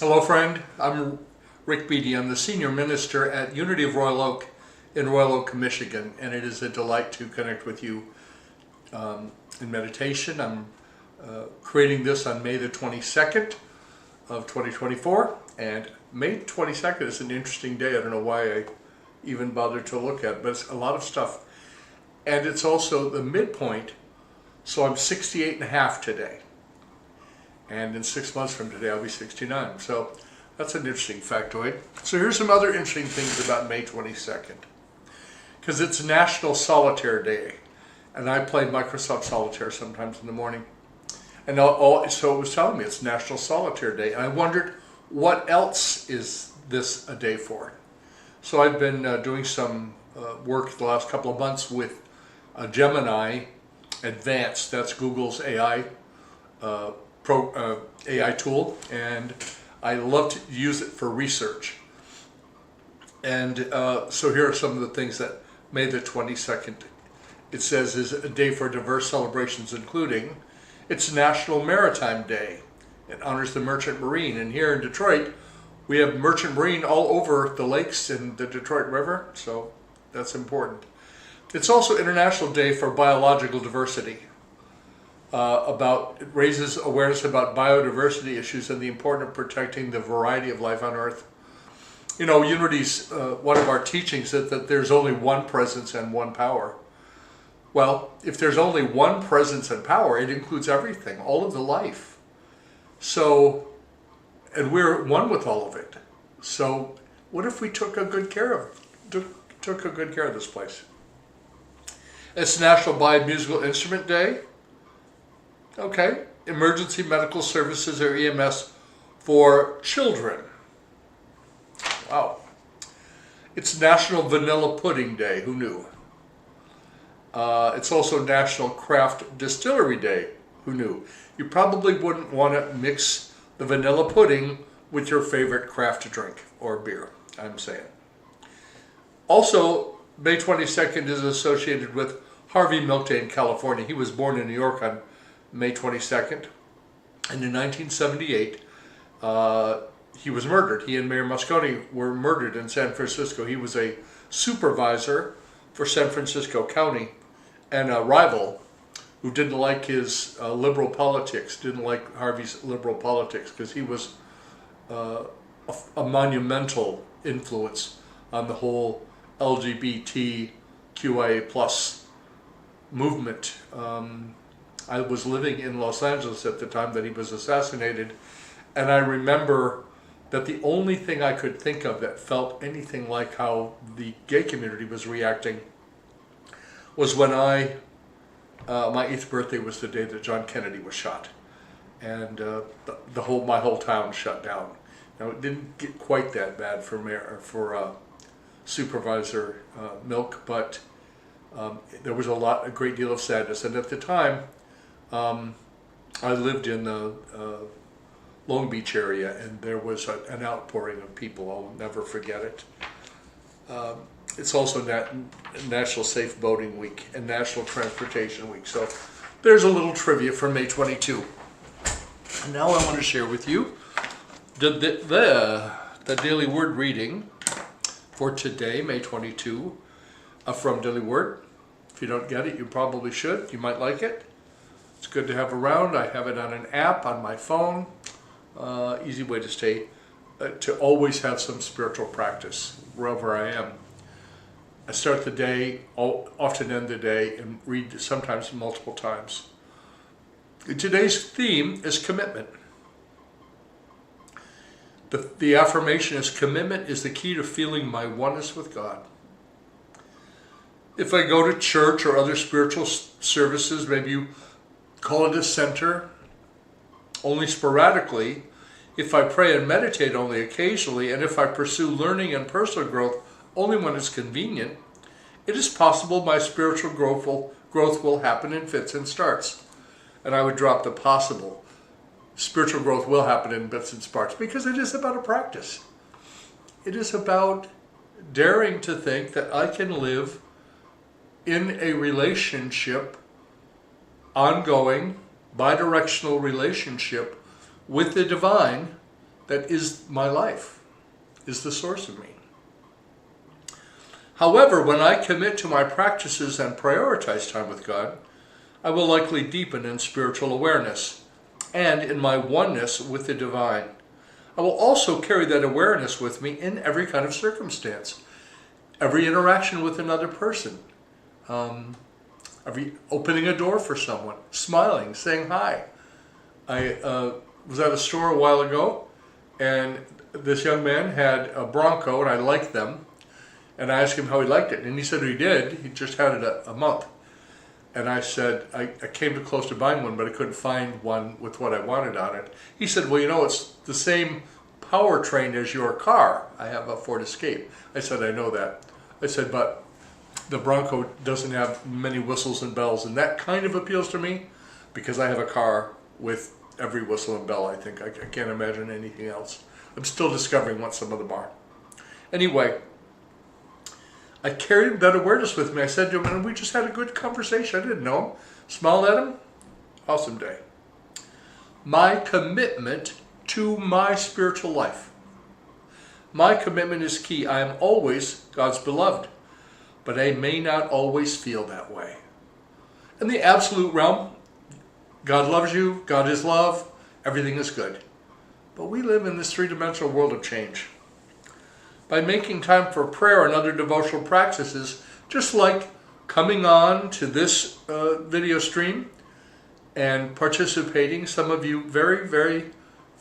Hello, friend. I'm Ric Beattie. I'm the senior minister at Unity of Royal Oak in Royal Oak, Michigan, and it is a delight to connect with you in meditation. I'm creating this on May the 22nd of 2024, and May 22nd is an interesting day. I don't know why I even bothered to look at it, but it's a lot of stuff. And it's also the midpoint, so I'm 68 and a half today. And in 6 months from today, I'll be 69. So that's an interesting factoid. So here's some other interesting things about May 22nd. Because it's National Solitaire Day. And I play Microsoft Solitaire sometimes in the morning. And so it was telling me it's National Solitaire Day. And I wondered, what else is this a day for? So I've been doing some work the last couple of months with Gemini Advanced. That's Google's AI AI tool, and I love to use it for research. And so here are some of the things that May the 22nd, it says, is a day for diverse celebrations, including it's National Maritime Day. It honors the merchant marine, and here in Detroit we have merchant marine all over the lakes in the Detroit River, so that's important. It's also International Day for Biological Diversity. It raises awareness about biodiversity issues and the importance of protecting the variety of life on Earth. You know, Unity's, one of our teachings is that there's only one presence and one power. Well, if there's only one presence and power, it includes everything, all of the life. So, and we're one with all of it. So, what if we took a good care of this place? It's National Biomusical Instrument Day. Okay, Emergency Medical Services, or EMS, for children. Wow. It's National Vanilla Pudding Day. Who knew? It's also National Craft Distillery Day. Who knew? You probably wouldn't want to mix the vanilla pudding with your favorite craft drink or beer, I'm saying. Also, May 22nd is associated with Harvey Milk Day in California. He was born in New York on May 22nd, and in 1978, he was murdered. He and Mayor Moscone were murdered in San Francisco. He was a supervisor for San Francisco County and a rival who didn't like his liberal politics, didn't like Harvey's liberal politics, because he was a monumental influence on the whole LGBTQIA plus movement. I was living in Los Angeles at the time that he was assassinated, and I remember that the only thing I could think of that felt anything like how the gay community was reacting was when my 8th birthday was the day that John Kennedy was shot, and my whole town shut down. Now, it didn't get quite that bad for Supervisor Milk, but there was a great deal of sadness, and at the time, I lived in the Long Beach area, and there was an outpouring of people. I'll never forget it. It's also National Safe Boating Week and National Transportation Week. So there's a little trivia for May 22. And now I want to share with you the daily word reading for today, May 22, from Daily Word. If you don't get it, you probably should. You might like it. It's good to have around. I have it on an app on my phone. Easy way to always have some spiritual practice wherever I am. I start the day, often end the day, and read sometimes multiple times. Today's theme is commitment. The affirmation is, commitment is the key to feeling my oneness with God. If I go to church or other spiritual services, maybe you call it a center, only sporadically, if I pray and meditate only occasionally, and if I pursue learning and personal growth only when it's convenient, it is possible my spiritual growth will happen in fits and starts. And I would drop the possible. Spiritual growth will happen in bits and starts, because it is about a practice. It is about daring to think that I can live in a relationship, ongoing, bidirectional relationship with the divine that is my life, is the source of me. However, when I commit to my practices and prioritize time with God, I will likely deepen in spiritual awareness and in my oneness with the divine. I will also carry that awareness with me in every kind of circumstance, every interaction with another person, every opening a door for someone, smiling, saying hi. I was at a store a while ago, and this young man had a Bronco, and I liked them. And I asked him how he liked it, and he said he did. He just had it a month. And I said, I came too close to buying one, but I couldn't find one with what I wanted on it. He said, well, you know, it's the same powertrain as your car. I have a Ford Escape. I said, I know that. I said, but the Bronco doesn't have many whistles and bells, and that kind of appeals to me because I have a car with every whistle and bell, I think. I can't imagine anything else. I'm still discovering what some of them are. Anyway, I carried that awareness with me. I said to him, and we just had a good conversation. I didn't know him. Smiled at him. Awesome day. My commitment to my spiritual life. My commitment is key. I am always God's beloved, but I may not always feel that way. In the absolute realm, God loves you. God is love. Everything is good. But we live in this three-dimensional world of change. By making time for prayer and other devotional practices, just like coming on to this video stream and participating, some of you very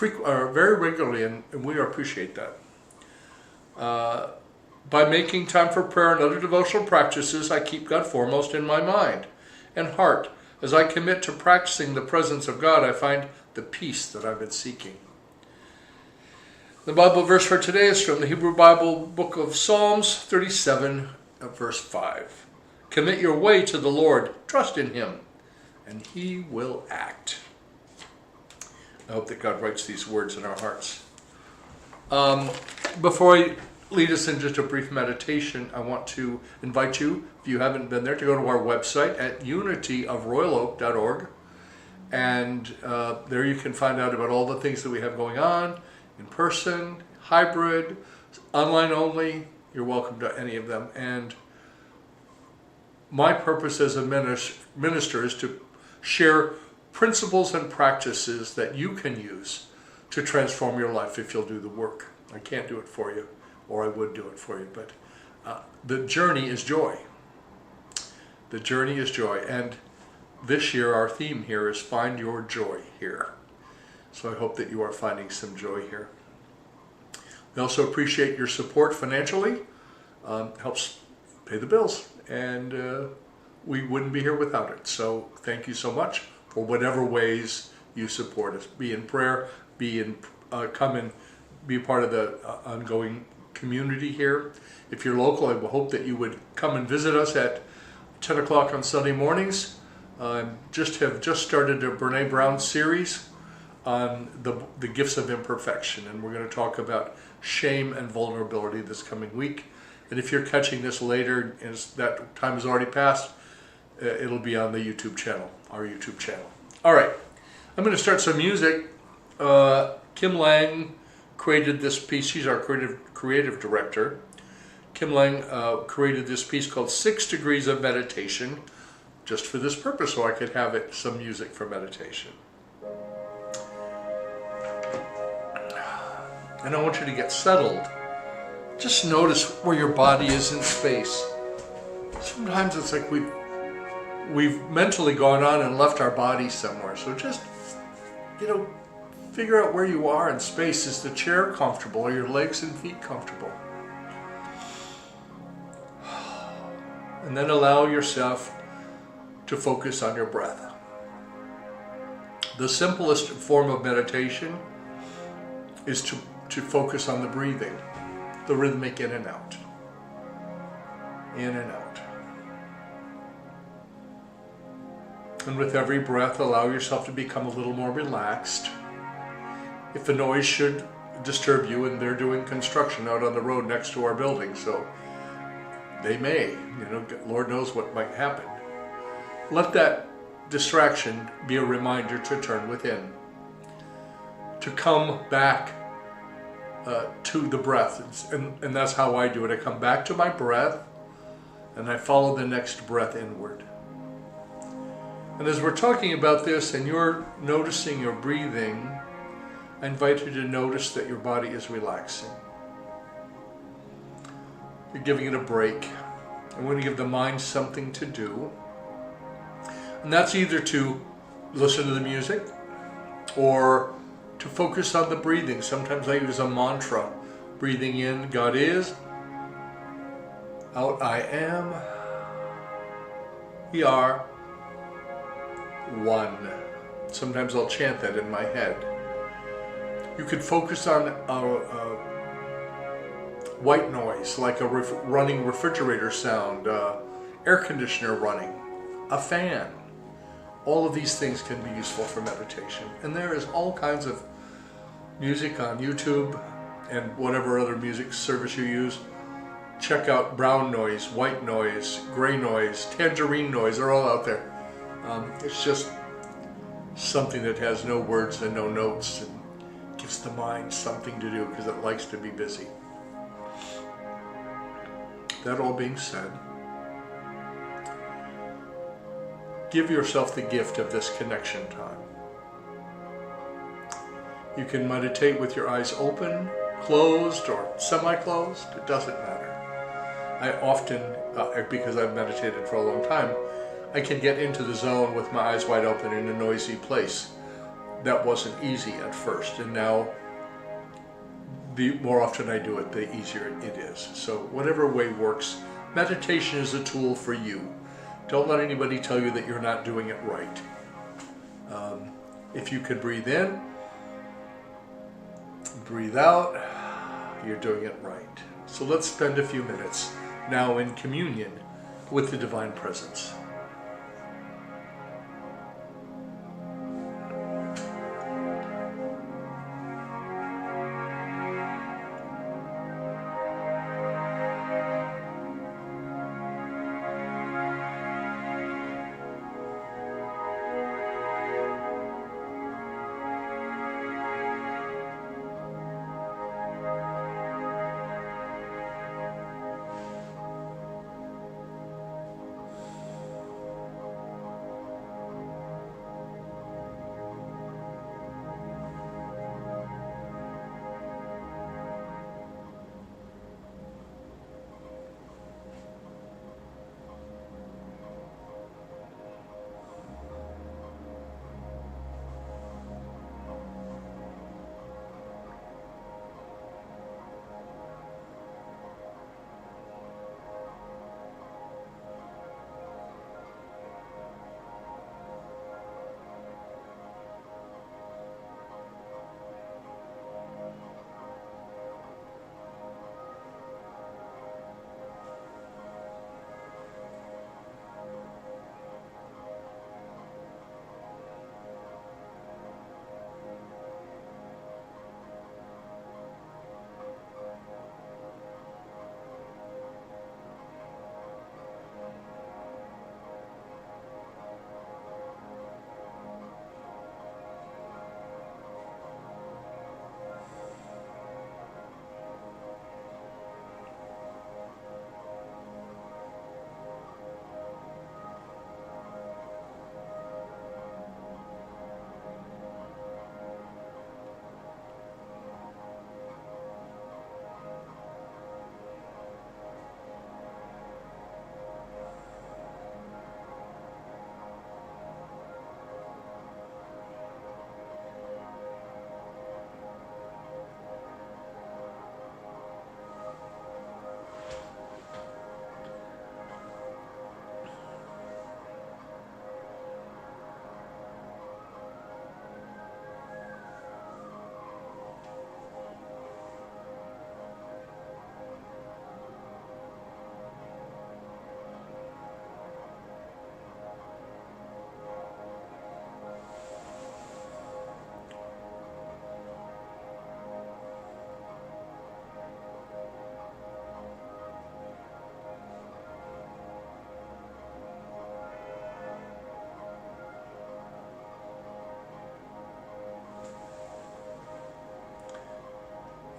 regularly, and we appreciate that. By making time for prayer and other devotional practices, I keep God foremost in my mind and heart. As I commit to practicing the presence of God, I find the peace that I've been seeking. The Bible verse for today is from the Hebrew Bible book of Psalms 37, verse 5. Commit your way to the Lord, trust in Him, and He will act. I hope that God writes these words in our hearts. Before I lead us in just a brief meditation, I want to invite you, if you haven't been there, to go to our website at unityofroyaloak.org. And there you can find out about all the things that we have going on, in person, hybrid, online only. You're welcome to any of them. And my purpose as a minister is to share principles and practices that you can use to transform your life if you'll do the work. I can't do it for you, or I would do it for you, but the journey is joy. The journey is joy. And this year our theme here is Find Your Joy Here. So I hope that you are finding some joy here. We also appreciate your support financially. Helps pay the bills, and we wouldn't be here without it. So thank you so much for whatever ways you support us. Be in prayer, come and be part of the ongoing community here. If you're local, I hope that you would come and visit us at 10 o'clock on Sunday mornings. Have just started a Brene Brown series on the gifts of imperfection, and we're going to talk about shame and vulnerability this coming week. And if you're catching this later, as that time has already passed, it'll be on the YouTube channel, our YouTube channel. All right, I'm going to start some music. Kim Lang created this piece. She's our creative director. Kim Lang created this piece called 6 Degrees of Meditation, just for this purpose, so I could have some music for meditation. And I want you to get settled. Just notice where your body is in space. Sometimes it's like we've mentally gone on and left our body somewhere. So just, figure out where you are in space. Is the chair comfortable? Are your legs and feet comfortable? And then allow yourself to focus on your breath. The simplest form of meditation is to focus on the breathing, the rhythmic in and out. In and out. And with every breath, allow yourself to become a little more relaxed. If a noise should disturb you, and they're doing construction out on the road next to our building, so they may, Lord knows what might happen. Let that distraction be a reminder to turn within, to come back to the breath. And that's how I do it. I come back to my breath and I follow the next breath inward. And as we're talking about this and you're noticing your breathing, I invite you to notice that your body is relaxing. You're giving it a break. I'm going to give the mind something to do. And that's either to listen to the music or to focus on the breathing. Sometimes I use a mantra. Breathing in, God is. Out, I am. We are one. Sometimes I'll chant that in my head. You could focus on white noise, like a running refrigerator sound, air conditioner running, a fan. All of these things can be useful for meditation. And there is all kinds of music on YouTube and whatever other music service you use. Check out brown noise, white noise, gray noise, tangerine noise. They're all out there. It's just something that has no words and no notes and gives the mind something to do because it likes to be busy. That all being said, give yourself the gift of this connection time. You can meditate with your eyes open, closed, or semi-closed. It doesn't matter. I often, because I've meditated for a long time, I can get into the zone with my eyes wide open in a noisy place. That wasn't easy at first, and now the more often I do it, the easier it is. So whatever way works, meditation is a tool for you. Don't let anybody tell you that you're not doing it right. If you can breathe in, breathe out, you're doing it right. So let's spend a few minutes now in communion with the Divine Presence.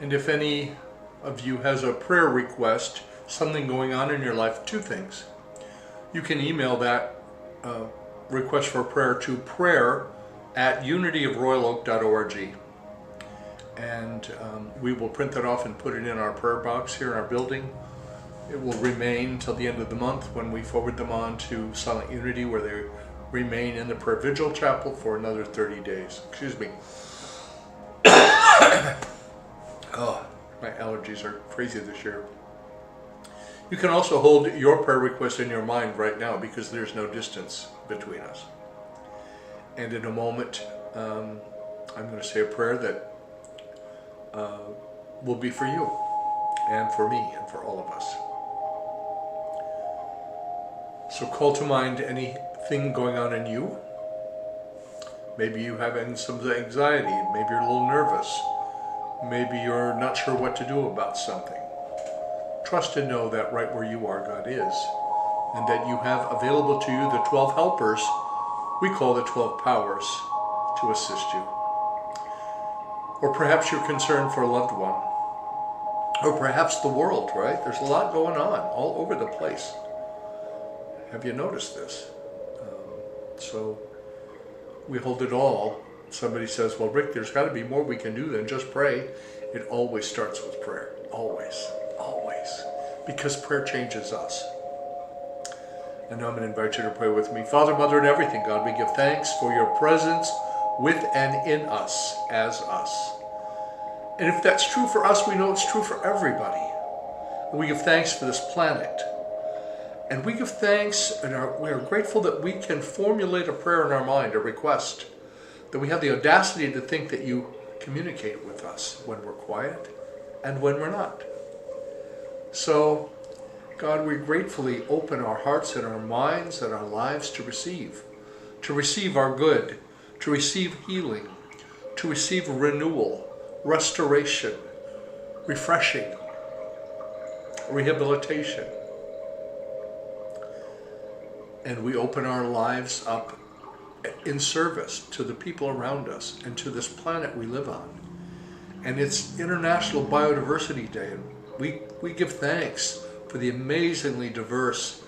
And if any of you has a prayer request, something going on in your life, two things. You can email that request for prayer to prayer@unityofroyaloak.org. And we will print that off and put it in our prayer box here in our building. It will remain until the end of the month when we forward them on to Silent Unity, where they remain in the prayer vigil chapel for another 30 days. Excuse me. Oh, my allergies are crazy this year. You can also hold your prayer request in your mind right now, because there's no distance between us. And in a moment, I'm going to say a prayer that will be for you and for me and for all of us. So call to mind anything going on in you. Maybe you have some anxiety, maybe you're a little nervous, maybe you're not sure what to do about something. Trust and know that right where you are, God is, and that you have available to you the 12 helpers we call the 12 powers to assist you. Or perhaps you're concerned for a loved one, or perhaps the world, right? There's a lot going on all over the place. Have you noticed this? So we hold it all. Somebody says, well, Rick, there's got to be more we can do than just pray. It always starts with prayer. Always. Always. Because prayer changes us. And now I'm going to invite you to pray with me. Father, Mother, and everything, God, we give thanks for your presence with and in us, as us. And if that's true for us, we know it's true for everybody. And we give thanks for this planet. And we give thanks, and we are grateful that we can formulate a prayer in our mind, a request, that we have the audacity to think that you communicate with us when we're quiet and when we're not. So, God, we gratefully open our hearts and our minds and our lives to receive our good, to receive healing, to receive renewal, restoration, refreshing, rehabilitation. And we open our lives up in service to the people around us and to this planet we live on. And it's International Biodiversity Day, and we give thanks for the amazingly diverse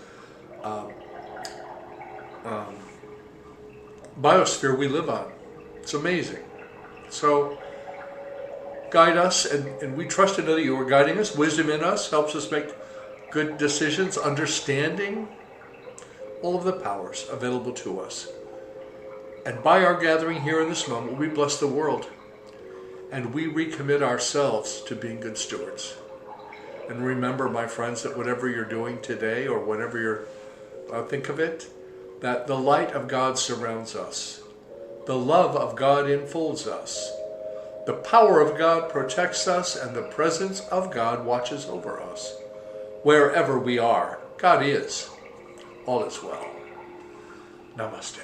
biosphere we live on. It's amazing. So guide us, and we trust and know that you are guiding us. Wisdom in us helps us make good decisions, understanding all of the powers available to us. And by our gathering here in this moment, we bless the world, and we recommit ourselves to being good stewards. And remember, my friends, that whatever you're doing today, or whatever you're, think of it, that the light of God surrounds us. The love of God enfolds us. The power of God protects us, and the presence of God watches over us. Wherever we are, God is. All is well. Namaste.